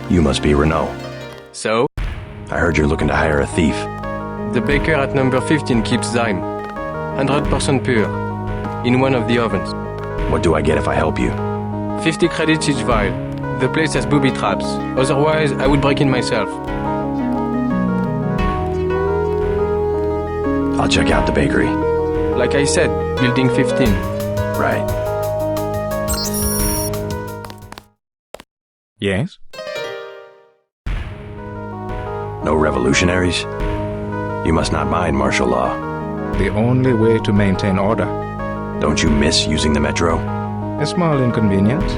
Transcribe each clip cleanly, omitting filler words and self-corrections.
You must be Renault. So? I heard you're looking to hire a thief. The baker at number 15 keeps zyme. 100% pure. In one of the ovens. What do I get if I help you? 50 credits each vial. The place has booby traps. Otherwise, I would break in myself. I'll check out the bakery. Like I said, building 15. Right. Yes? No revolutionaries? You must not mind martial law. The only way to maintain order. Don't you miss using the metro? A small inconvenience.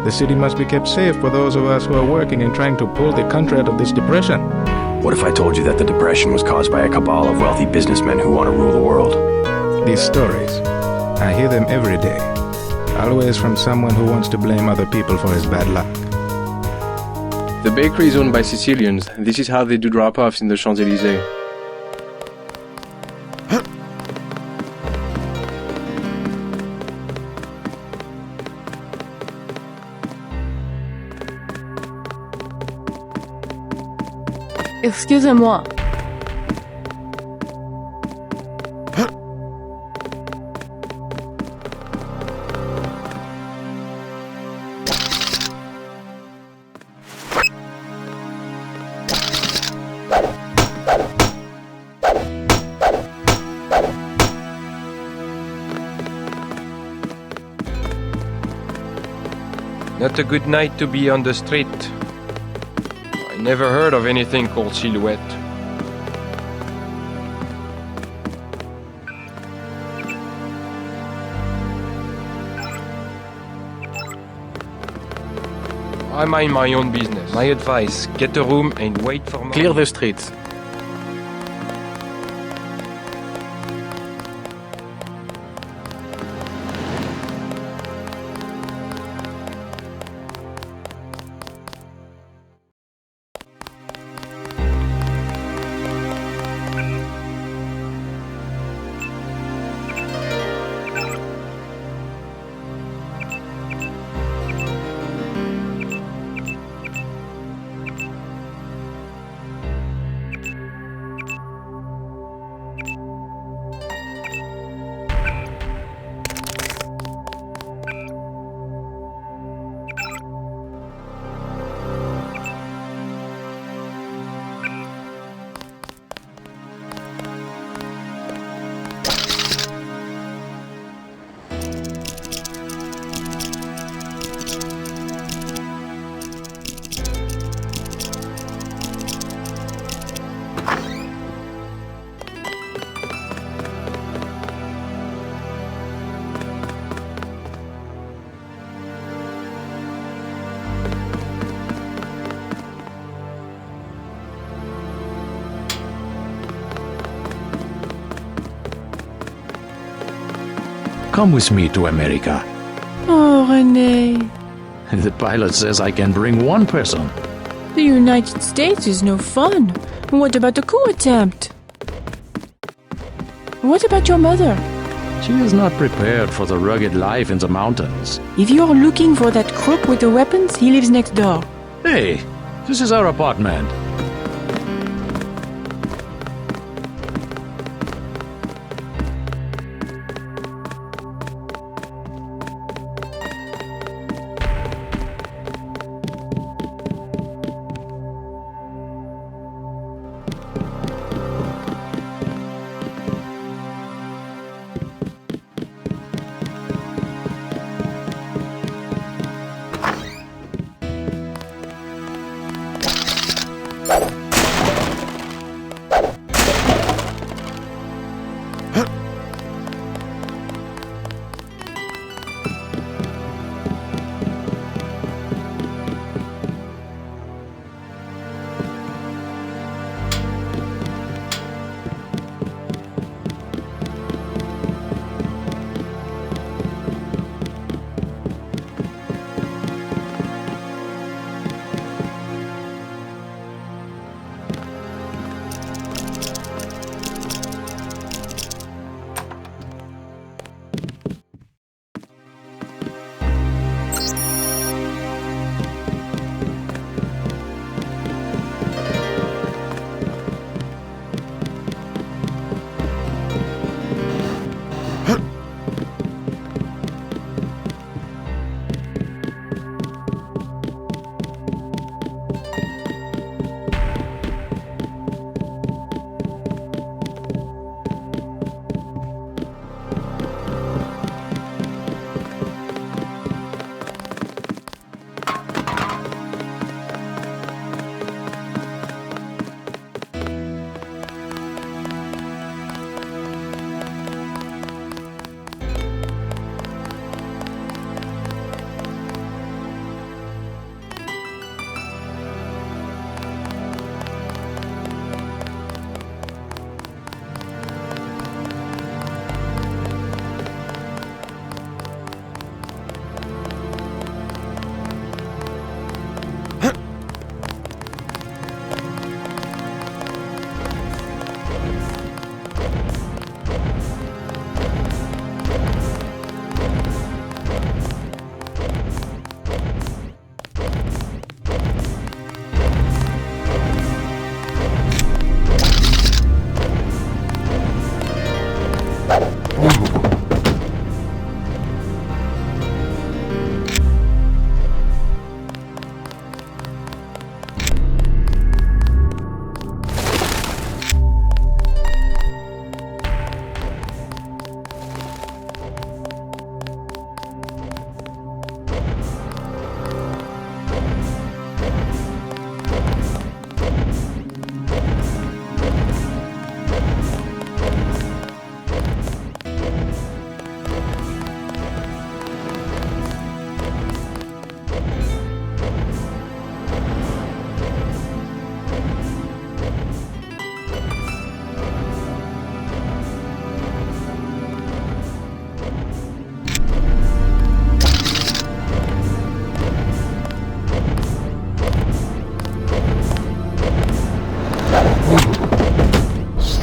The city must be kept safe for those of us who are working and trying to pull the country out of this depression. What if I told you that the depression was caused by a cabal of wealthy businessmen who want to rule the world? These stories, I hear them every day. Always from someone who wants to blame other people for his bad luck. The bakery is owned by Sicilians. This is how they do drop-offs in the Champs-Élysées. Excusez-moi. Not a good night to be on the street. I never heard of anything called silhouette. I mind my own business. My advice, get a room and wait for more. Clear the streets. Come with me to America. Oh, René. The pilot says I can bring one person. The United States is no fun. What about the coup attempt? What about your mother? She is not prepared for the rugged life in the mountains. If you're looking for that crook with the weapons, he lives next door. Hey, this is our apartment.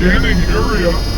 Scanning area.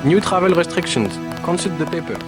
New travel restrictions. Consult the papers.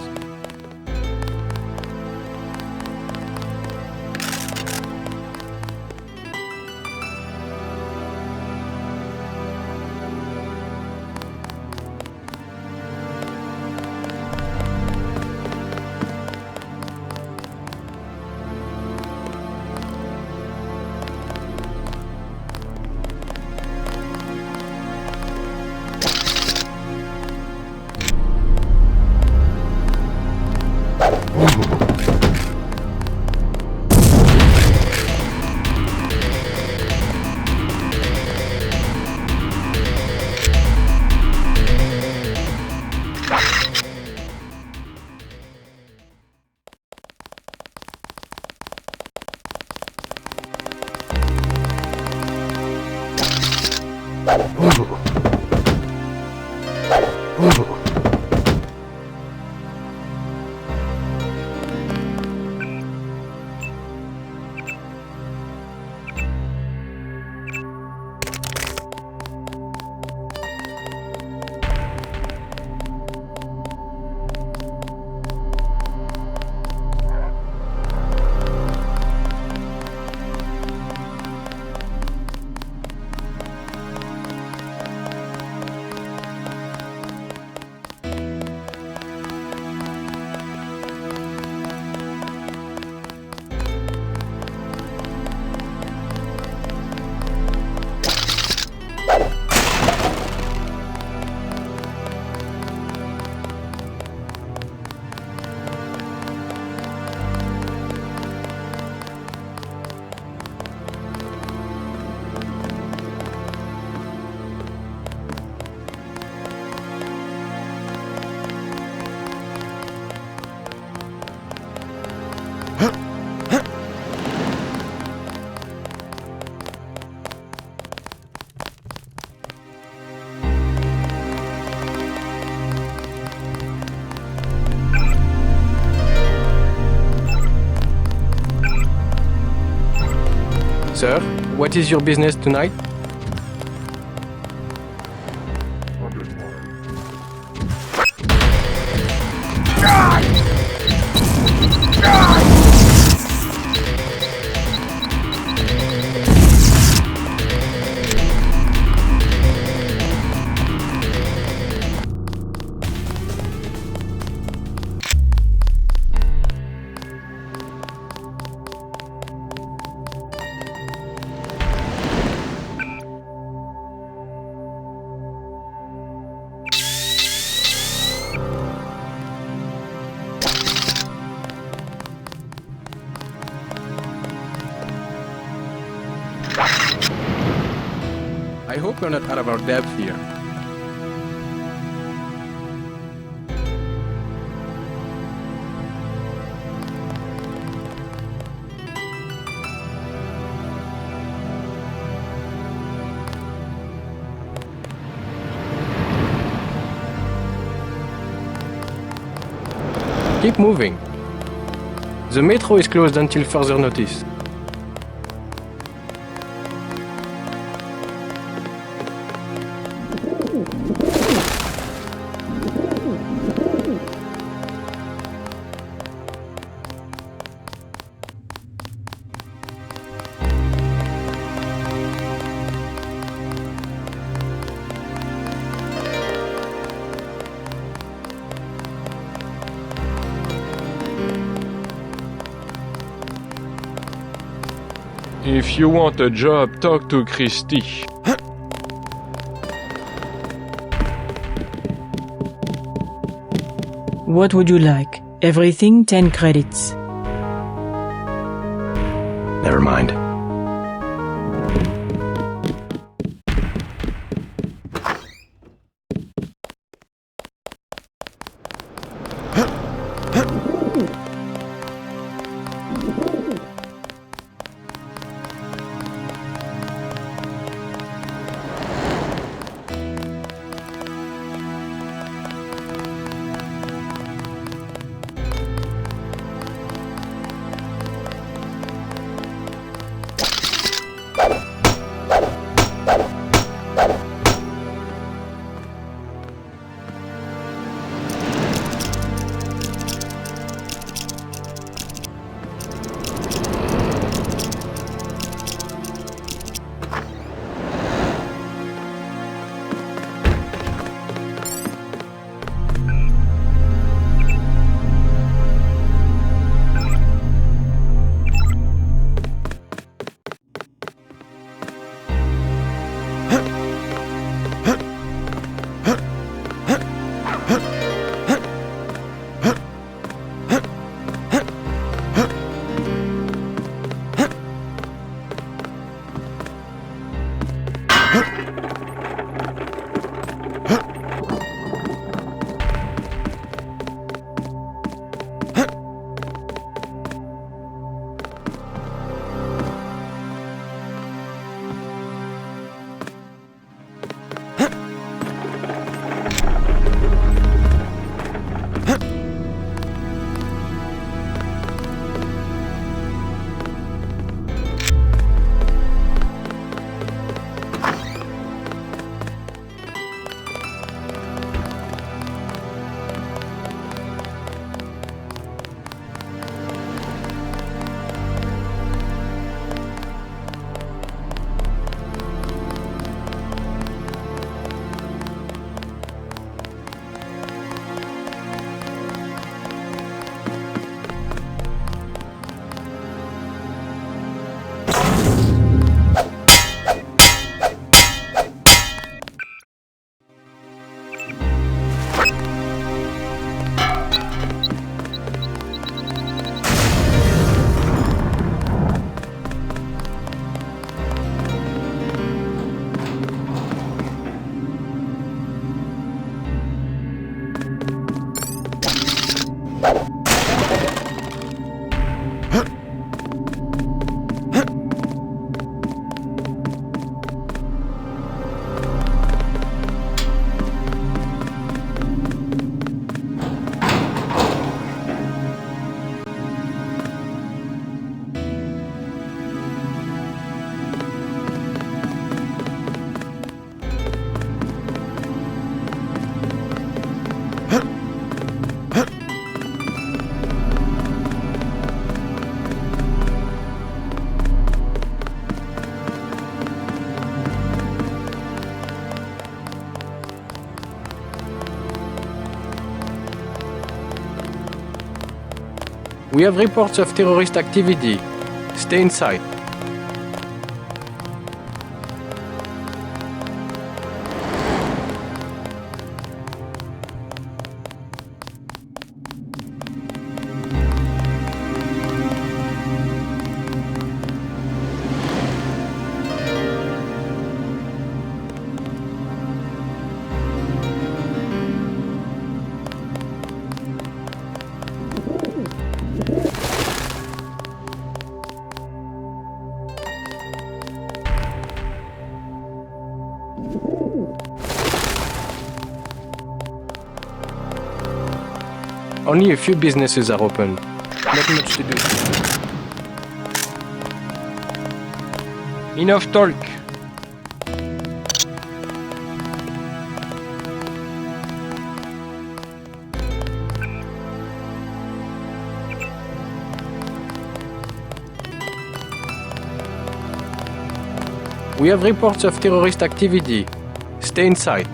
Sir, what is your business tonight? I hope we're not out of our depth here. Keep moving. The metro is closed until further notice. If you want a job, talk to Christy. What would you like? Everything 10 credits. Never mind. We have reports of terrorist activity. Stay inside. Only a few businesses are open. Not much to do. Enough talk. We have reports of terrorist activity. Stay inside.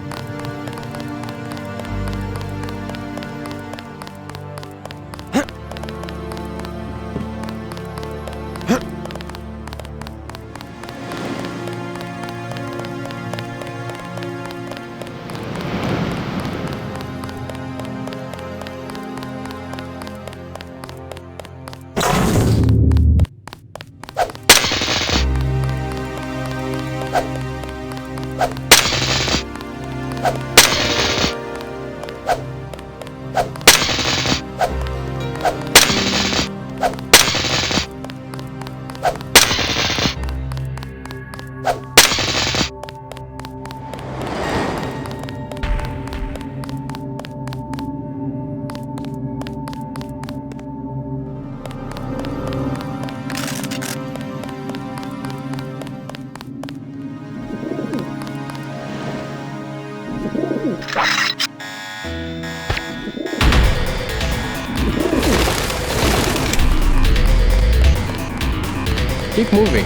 Keep moving.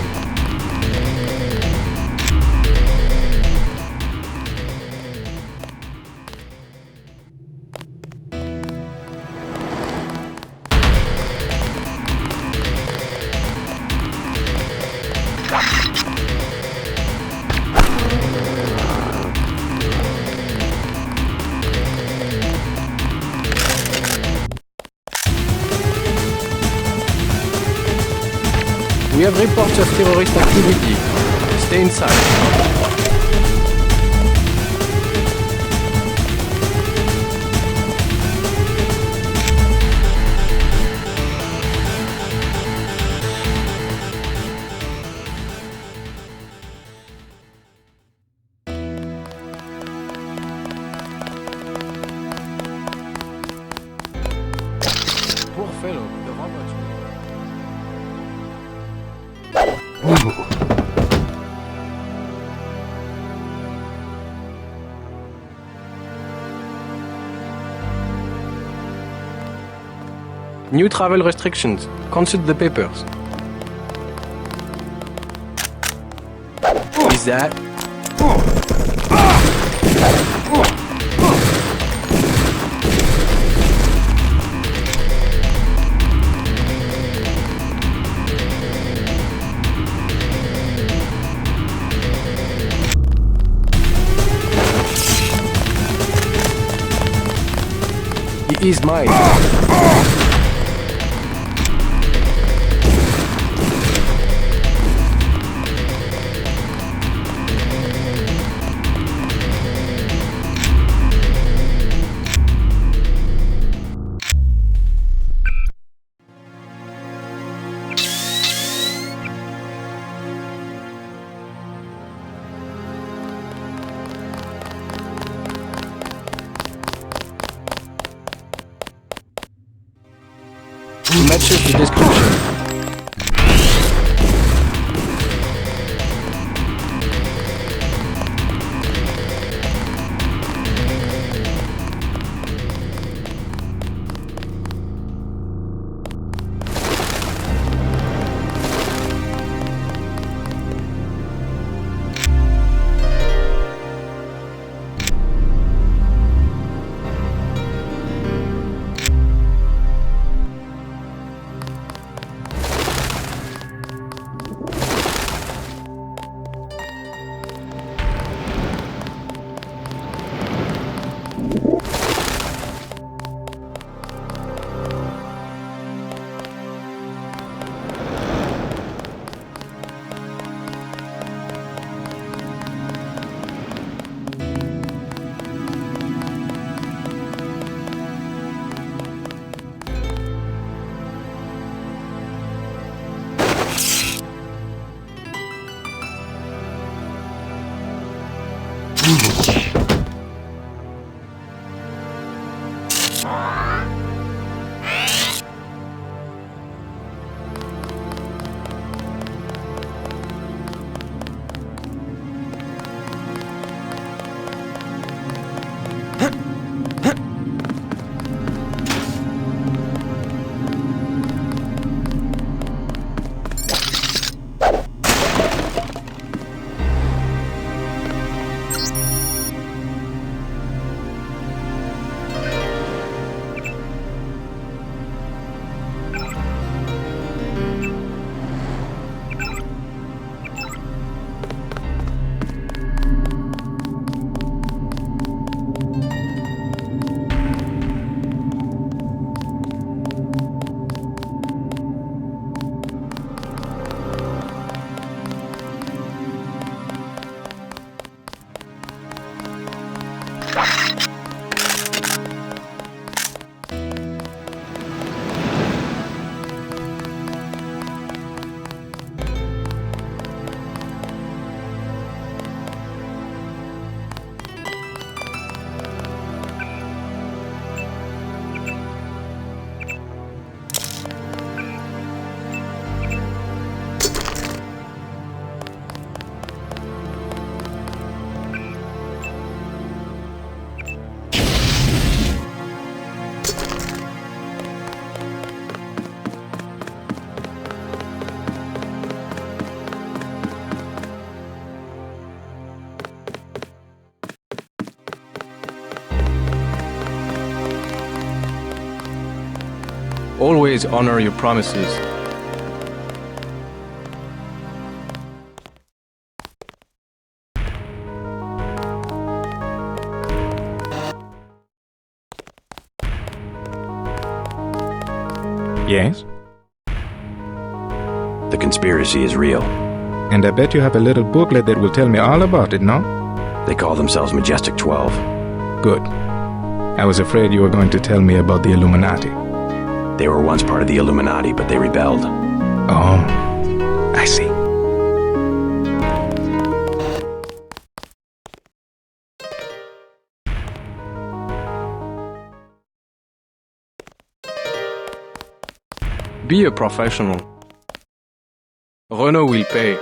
We have reports of terrorist activity. Stay inside. Poor fellow, the robots. New travel restrictions. Consult the papers. Is that? He is mine. Matches the description. always honor your promises. Yes? The conspiracy is real. And I bet you have a little booklet that will tell me all about it, no? They call themselves Majestic 12. Good. I was afraid you were going to tell me about the Illuminati. They were once part of the Illuminati, but they rebelled. Oh, I see. Be a professional. Renault will pay.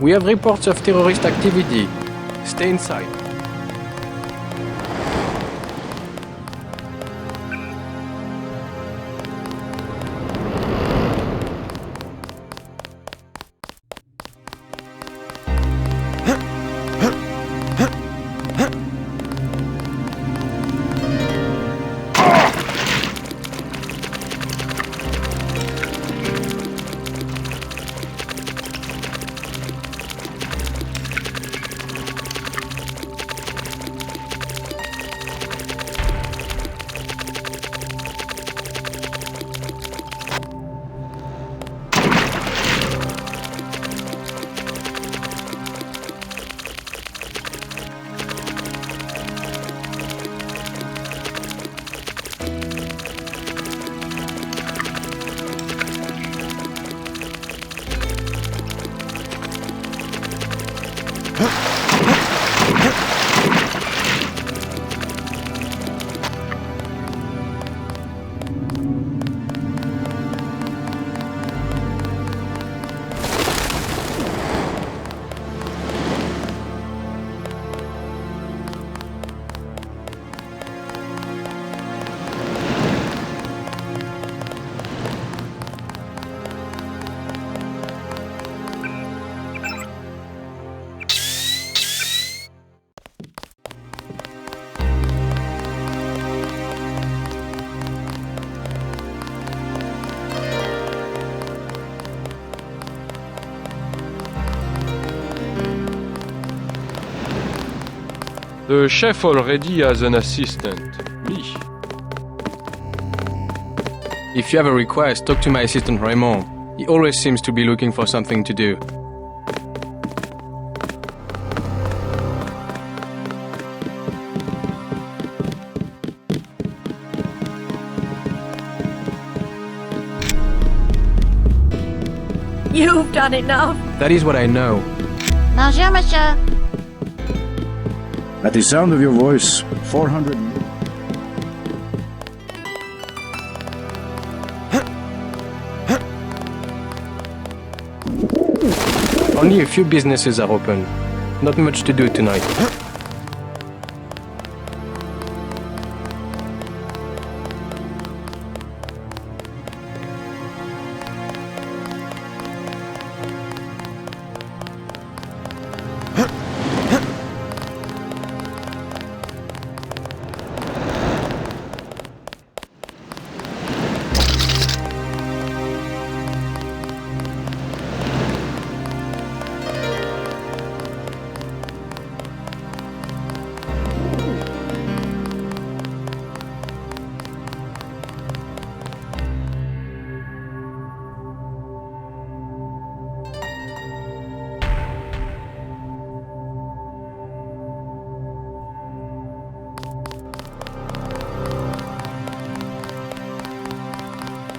We have reports of terrorist activity. Stay inside. The chef already has an assistant. Lee. If you have a request, talk to my assistant Raymond. He always seems to be looking for something to do. You've done enough. That is what I know. Bonjour, monsieur. At the sound of your voice, 400... Only a few businesses are open. Not much to do tonight.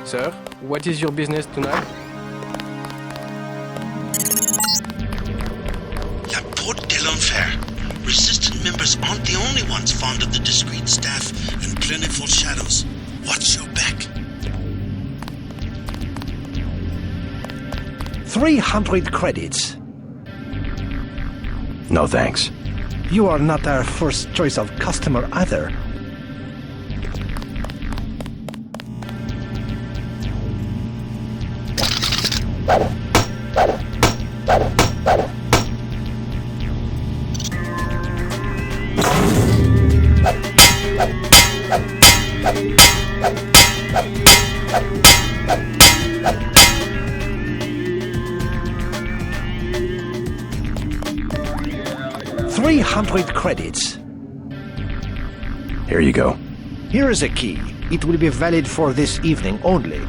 Sir, what is your business tonight? La Porte de l'Enfer. Resistant members aren't the only ones fond of the discreet staff and plentiful shadows. Watch your back. 300 credits. No thanks. You are not our first choice of customer either. $300 credits. Here you go. Here is a key. It will be valid for this evening only.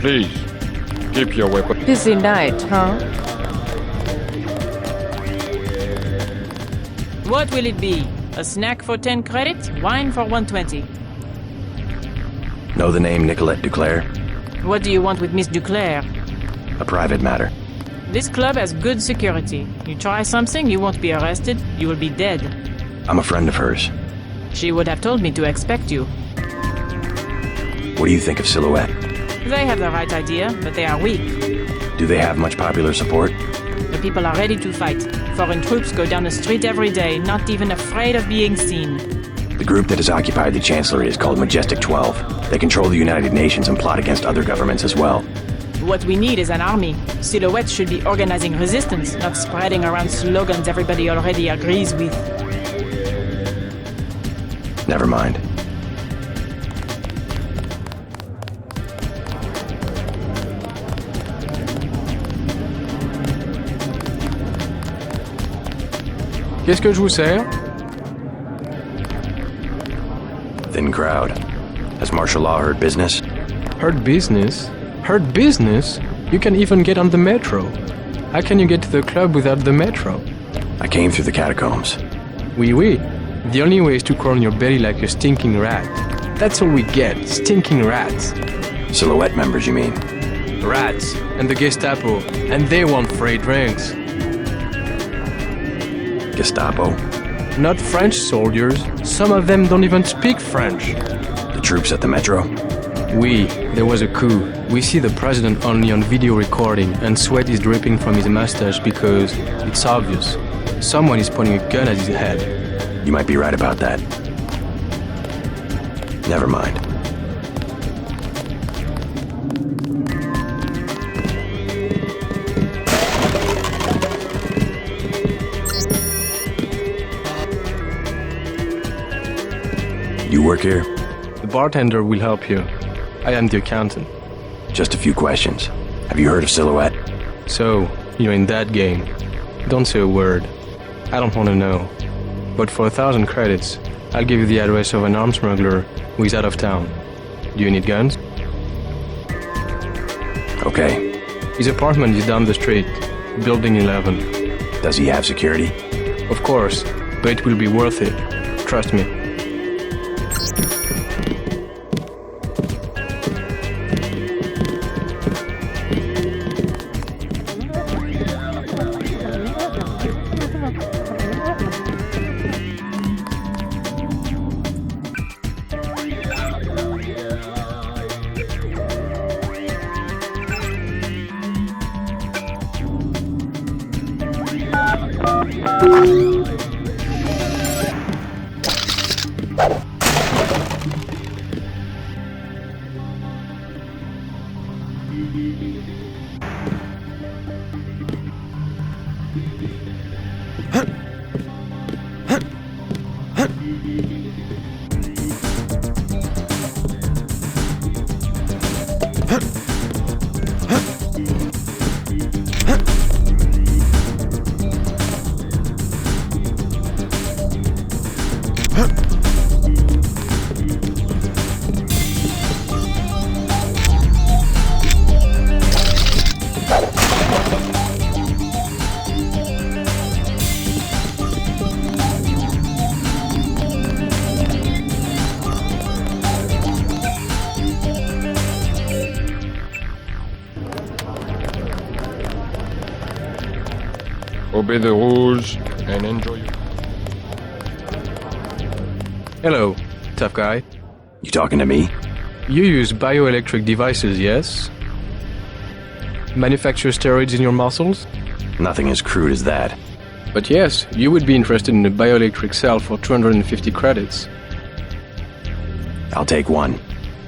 Please, keep your weapon. Busy night, huh? What will it be? A snack for 10 credits? Wine for 120. Know the name Nicolette Duclair? What do you want with Miss Duclair? A private matter. This club has good security. You try something, you won't be arrested, you will be dead. I'm a friend of hers. She would have told me to expect you. What do you think of Silhouette? They have the right idea, but they are weak. Do they have much popular support? The people are ready to fight. Foreign troops go down the street every day, not even afraid of being seen. The group that has occupied the Chancellery is called Majestic 12. They control the United Nations and plot against other governments as well. What we need is an army. Silhouette should be organizing resistance, not spreading around slogans everybody already agrees with. Never mind. Qu'est-ce que je vous sers? Thin crowd. Has martial law heard business? Heard business? Heard business? You can even get on the metro. How can you get to the club without the metro? I came through the catacombs. Oui, oui. The only way is to crawl on your belly like a stinking rat. That's all we get, stinking rats. Silhouette members, you mean? Rats. And the Gestapo. And they want free drinks. Gestapo? Not French soldiers. Some of them don't even speak French. The troops at the metro? Oui, there was a coup. We see the president only on video recording, and sweat is dripping from his mustache because it's obvious. Someone is pointing a gun at his head. You might be right about that. Never mind. You work here? The bartender will help you. I am the accountant. Just a few questions. Have you heard of Silhouette? So, you're in that game. Don't say a word. I don't want to know. But for 1,000 credits, I'll give you the address of an arms smuggler who is out of town. Do you need guns? Okay. His apartment is down the street, building 11. Does he have security? Of course, but it will be worth it. Trust me. Obey the rules and enjoy your... Hello, tough guy. You talking to me? You use bioelectric devices, yes? Manufacture steroids in your muscles? Nothing as crude as that. But yes, you would be interested in a bioelectric cell for 250 credits. I'll take one.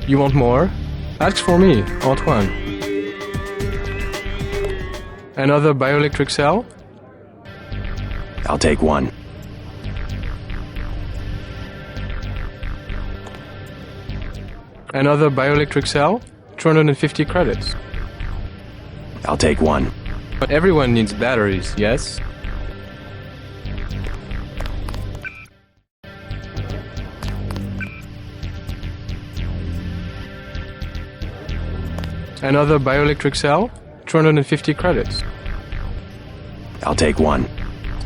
You want more? Ask for me, Antoine. Another bioelectric cell? I'll take one. Another bioelectric cell? 250 credits. I'll take one. But everyone needs batteries, yes? Another bioelectric cell? 250 credits. I'll take one.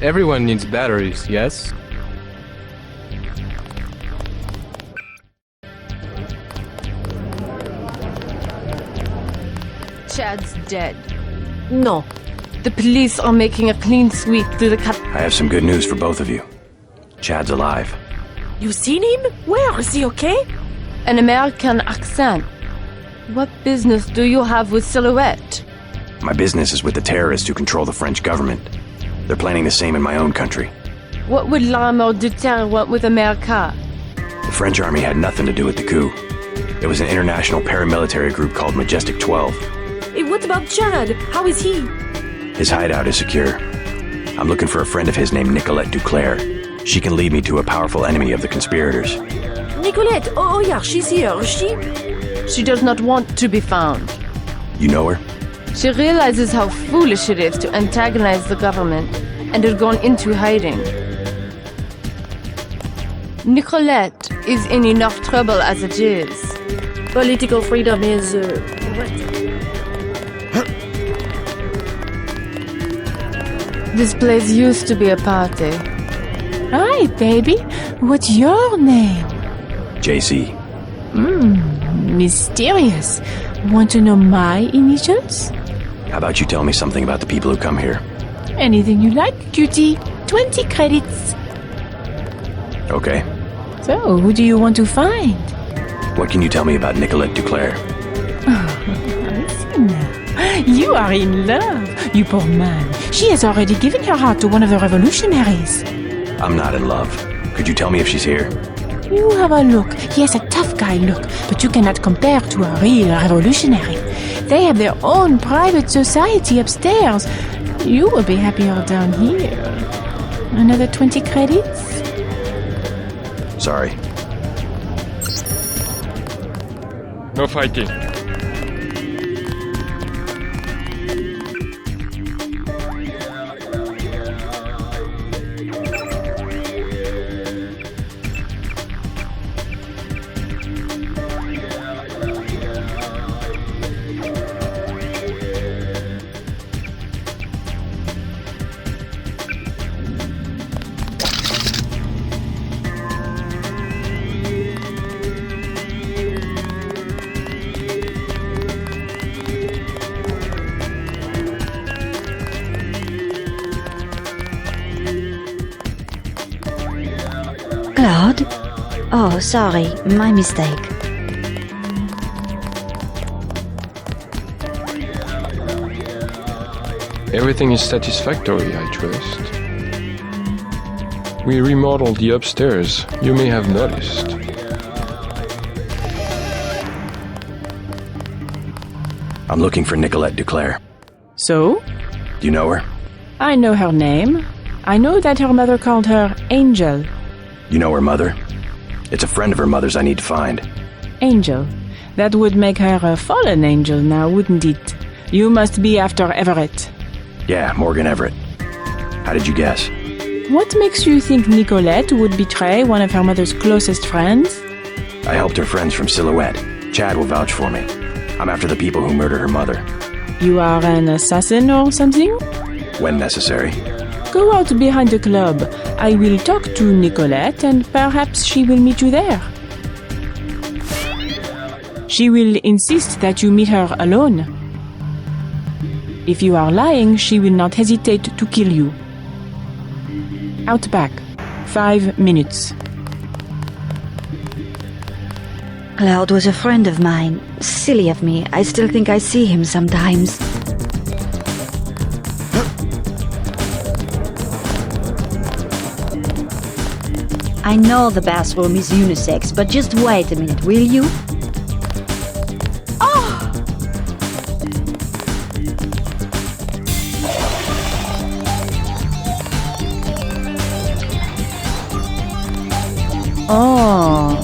Everyone needs batteries, yes? Chad's dead. No. The police are making a clean sweep through the I have some good news for both of you. Chad's alive. You seen him? Where? Is he okay? An American accent. What business do you have with Silhouette? My business is with the terrorists who control the French government. They're planning the same in my own country. What would l'armée de terre want with America? The French army had nothing to do with the coup. It was an international paramilitary group called Majestic 12. Hey, what about Chad? How is he? His hideout is secure. I'm looking for a friend of his named Nicolette Duclair. She can lead me to a powerful enemy of the conspirators. Nicolette! Oh yeah, she's here. She does not want to be found. You know her? She realizes how foolish it is to antagonize the government and has gone into hiding. Nicolette is in enough trouble as it is. Political freedom is... This place used to be a party. Hi, baby. What's your name? JC. Mysterious. Want to know my initials? How about you tell me something about the people who come here? Anything you like, cutie. 20 credits. Okay. So, who do you want to find? What can you tell me about Nicolette Duclair? Listen now. You are in love, you poor man. She has already given her heart to one of the revolutionaries. I'm not in love. Could you tell me if she's here? You have a look. He has a tough guy look, but you cannot compare to a real revolutionary. They have their own private society upstairs. You will be happier down here. Another 20 credits? Sorry. No fighting. Claude? Oh, sorry, my mistake. Everything is satisfactory, I trust. We remodeled the upstairs, you may have noticed. I'm looking for Nicolette Duclair. So? Do you know her? I know her name. I know that her mother called her Angel. You know her mother? It's a friend of her mother's I need to find. Angel. That would make her a fallen angel now, wouldn't it? You must be after Everett. Yeah, Morgan Everett. How did you guess? What makes you think Nicolette would betray one of her mother's closest friends? I helped her friends from Silhouette. Chad will vouch for me. I'm after the people who murdered her mother. You are an assassin or something? When necessary. Go out behind the club. I will talk to Nicolette and perhaps she will meet you there. She will insist that you meet her alone. If you are lying, she will not hesitate to kill you. Out back. 5 minutes. Claude was a friend of mine. Silly of me. I still think I see him sometimes. I know the bathroom is unisex, but just wait a minute, will you? Oh.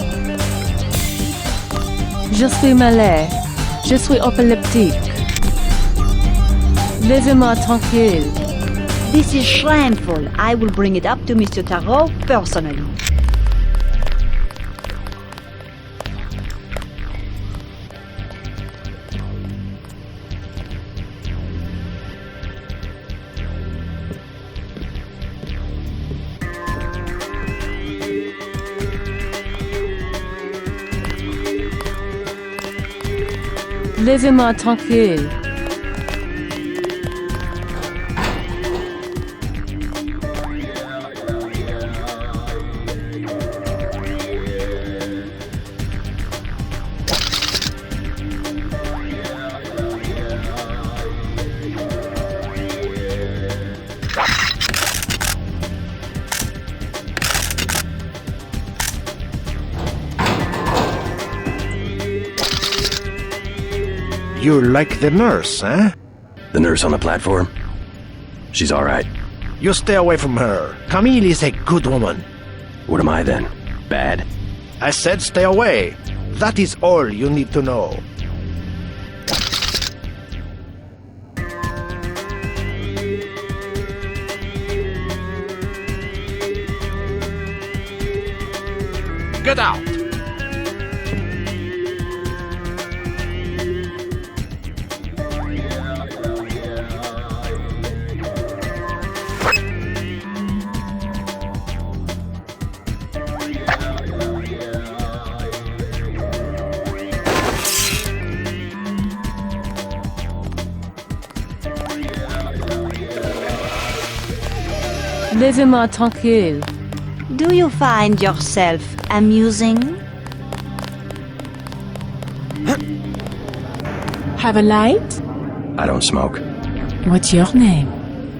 Je suis malade. Je suis épileptique. Laissez-moi tranquille. This is shameful. I will bring it up to Mr. Tarot personally. Laissez-moi tranquille. You like the nurse, eh? The nurse on the platform? She's all right. You stay away from her. Camille is a good woman. What am I then? Bad? I said stay away. That is all you need to know. Get out! Laissez-moi tranquille. Do you find yourself amusing? Have a light? I don't smoke. What's your name?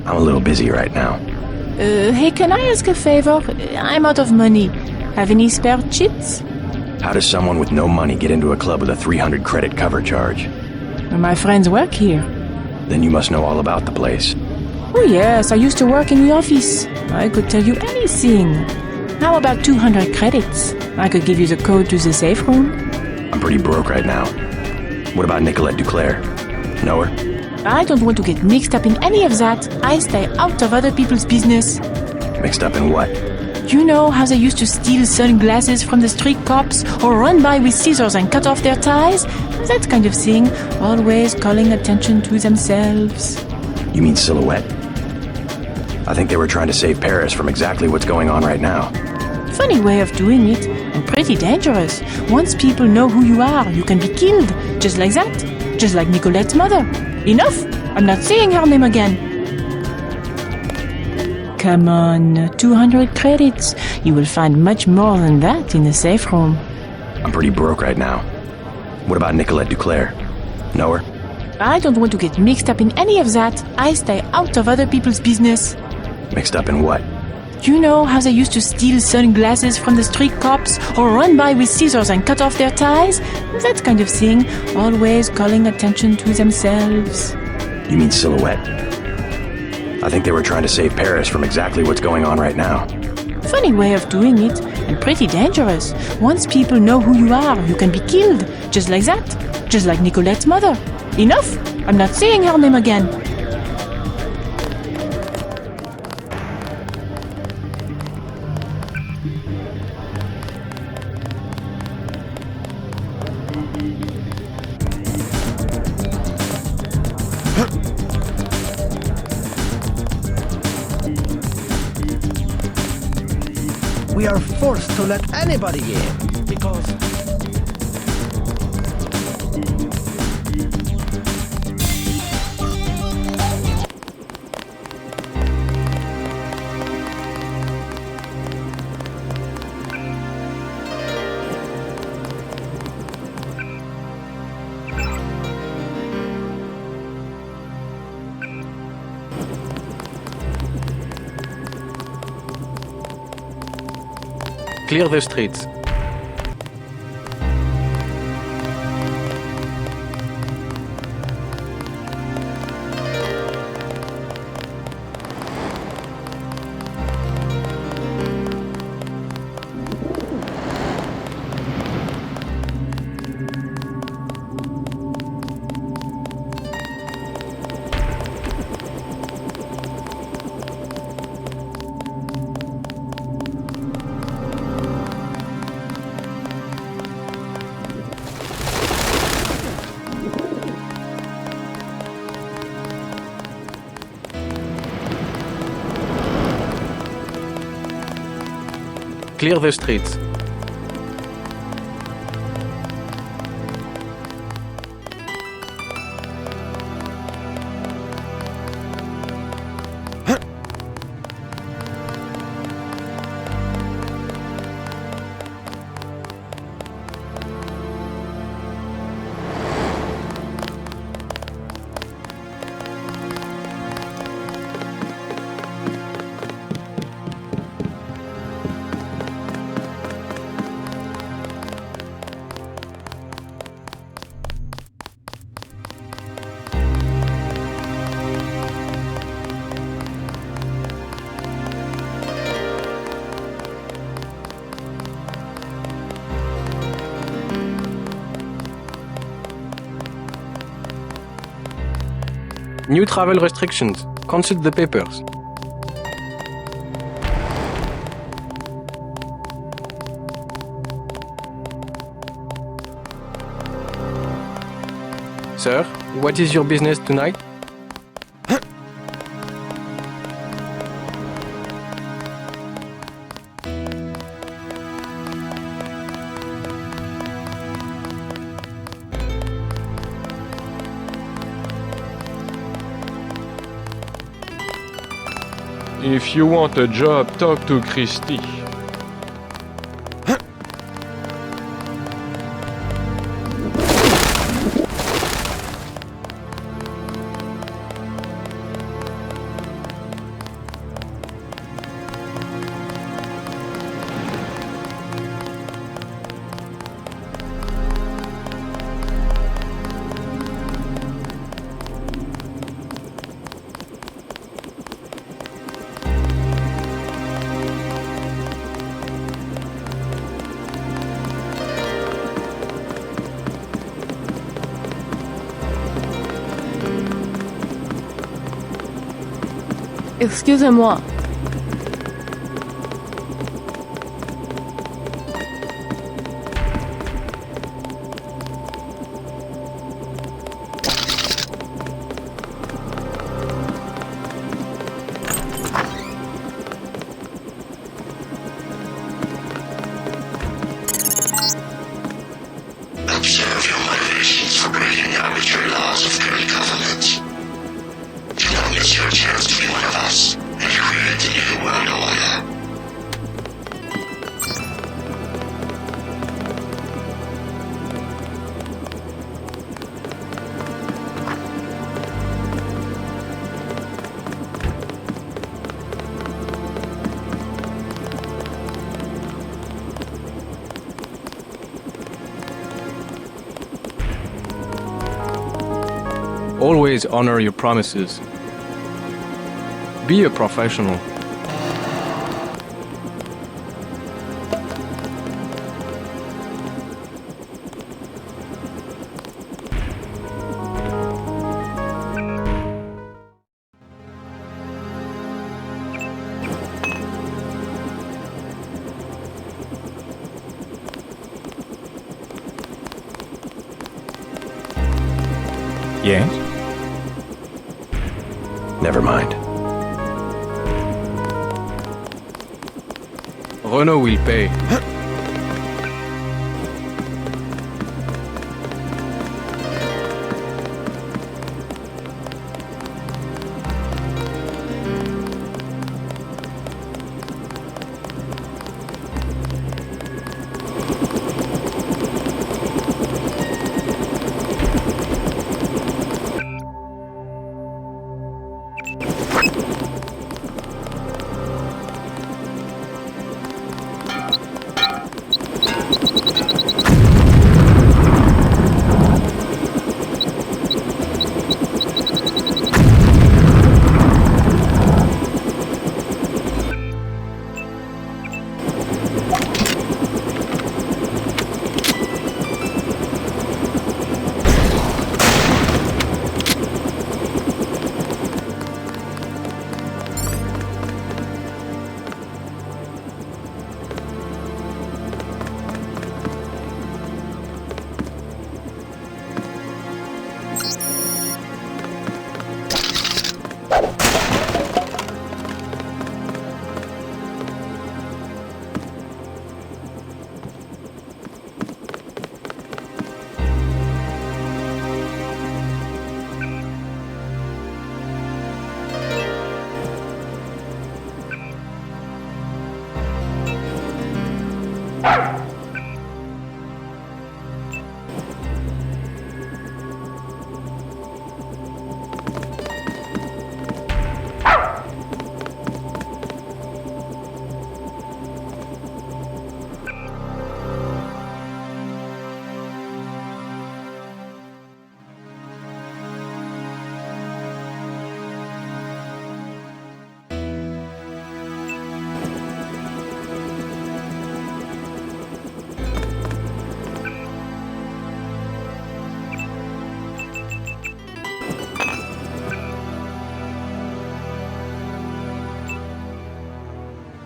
I'm a little busy right now. Hey, can I ask a favor? I'm out of money. Have any spare chits? How does someone with no money get into a club with a 300 credit cover charge? My friends work here. Then you must know all about the place. Oh yes, I used to work in the office. I could tell you anything. How about 200 credits? I could give you the code to the safe room. I'm pretty broke right now. What about Nicolette Duclair? Know her? I don't want to get mixed up in any of that. I stay out of other people's business. Mixed up in what? You know how they used to steal sunglasses from the street cops or run by with scissors and cut off their ties? That kind of thing, always calling attention to themselves. You mean Silhouette? I think they were trying to save Paris from exactly what's going on right now. Funny way of doing it, and pretty dangerous. Once people know who you are, you can be killed. Just like that. Just like Nicolette's mother. Enough! I'm not saying her name again. Come on, 200 credits. You will find much more than that in the safe room. I'm pretty broke right now. What about Nicolette Duclair? Know her? I don't want to get mixed up in any of that. I stay out of other people's business. Mixed up in what? You know how they used to steal sunglasses from the street cops or run by with scissors and cut off their ties? That kind of thing, always calling attention to themselves. You mean Silhouette? I think they were trying to save Paris from exactly what's going on right now. Funny way of doing it, and pretty dangerous. Once people know who you are, you can be killed. Just like that. Just like Nicolette's mother. Enough! I'm not saying her name again. We are forced to let anybody in because... Clear the streets. Clear the streets. New travel restrictions. Consult the papers. Sir, what is your business tonight? If you want a job, talk to Christy. Excusez-moi. Observe your motivations for breaking arbitrary laws of current government. Do not miss your chance to be one of us and create the new world order. Always honor your promises. Be a professional. Yes? Never mind. Renault will pay.